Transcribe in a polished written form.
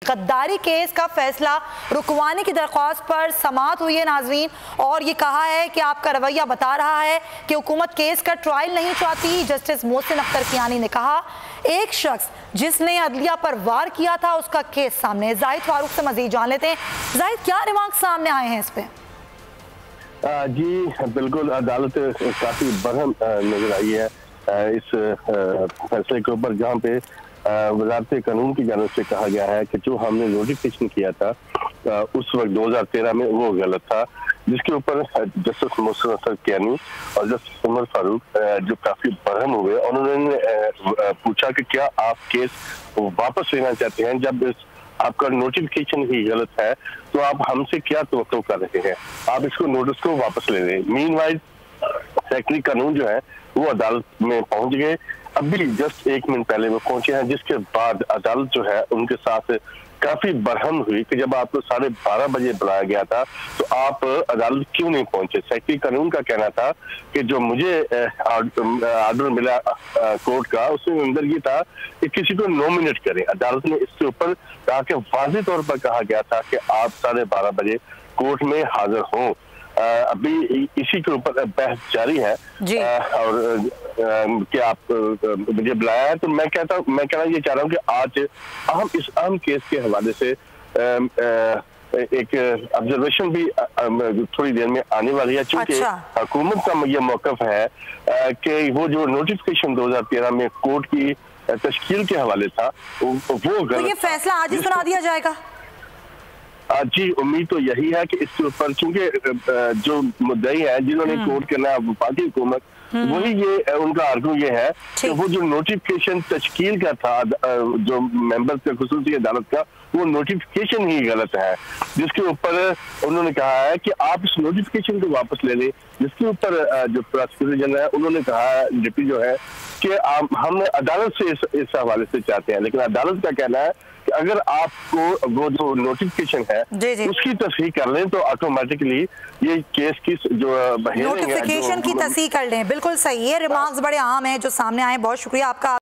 गद्दारी केस का फैसला रुकवाने की दरख्वास्त पर समाअत हुई है नाजरीन, और ये कहा है कि आपका रवैया बता रहा है कि हुकूमत केस का ट्रायल नहीं चाहती। जस्टिस मोहसिन अख्तर कियानी ने कहा एक शख्स जिसने अदलिया पर वार किया था उसका केस सामने। जाहिद फारूक से मजीद जान लेते हैं। जाहिद, क्या रिमार्क सामने आए हैं इस पे? जी बिल्कुल, अदालत काफी बरहम नजर आई है इस फैसले के ऊपर, जहाँ पे वजारत कानून की जानिब से कहा गया है कि जो हमने नोटिफिकेशन किया था उस वक्त 2013 में वो गलत था, जिसके ऊपर जस्टिस मोहसिन अख्तर कियानी और जस्टिस उमर फारूक जो काफी बरहम हुए, उन्होंने पूछा कि क्या आप केस वापस लेना चाहते हैं जब आपका नोटिफिकेशन ही गलत है, तो आप हमसे क्या तवक्को कर रहे हैं, आप इसको नोटिस को वापस ले लें। मीनवाइल सेक्रेटरी कानून जो है वो अदालत में पहुंच गए, अभी जस्ट 1 मिनट पहले वो पहुंचे हैं, जिसके बाद अदालत जो है उनके साथ काफी बरहम हुई कि जब आपको 12:30 बजे बुलाया गया था तो आप अदालत क्यों नहीं पहुंचे। सेक्रेटरी कानून का कहना था कि जो मुझे ऑर्डर मिला कोर्ट का, उसमें अंदर ये था कि किसी को नॉमिनेट करें। अदालत ने इसके ऊपर कहा कि वाज़ेह तौर पर कहा गया था कि आप 12:30 बजे कोर्ट में हाजिर हों। अभी इसी के ऊपर बहस जारी है और कि आप मुझे बुलाया है, तो मैं कहना ये चाह रहा हूँ कि आज इस अहम केस के हवाले से एक ऑब्जर्वेशन भी थोड़ी देर में आने वाली है, चूंकि हुकूमत का ये मौकफ है कि वो जो नोटिफिकेशन 2013 में कोर्ट की तश्कील के हवाले था वो गलत। तो ये फैसला आज ही सुना दिया जाएगा? जी उम्मीद तो यही है कि इसके ऊपर, चूंकि जो मुद्दई है जिन्होंने कोर्ट करना है वफाकी हुकूमत, वही ये उनका आर्गू ये है कि वो जो नोटिफिकेशन तश्कील का था जो मेंबर्स का खुसूसी अदालत का, वो नोटिफिकेशन ही गलत है, जिसके ऊपर उन्होंने कहा है कि आप इस नोटिफिकेशन को वापस ले लें। जिसके ऊपर जो प्रोसिक्यूटर जनरल है उन्होंने कहा, डिप्टी जो है, कि हम अदालत से इस हवाले से चाहते हैं, लेकिन अदालत का कहना है कि अगर आपको वो जो नोटिफिकेशन है उसकी तस्दीक कर लें तो ऑटोमेटिकली ये केस की जो नोटिफिकेशन की तस्दीक कर लें। बिल्कुल सही है, रिमार्क्स बड़े आम हैं जो सामने आए। बहुत शुक्रिया आपका।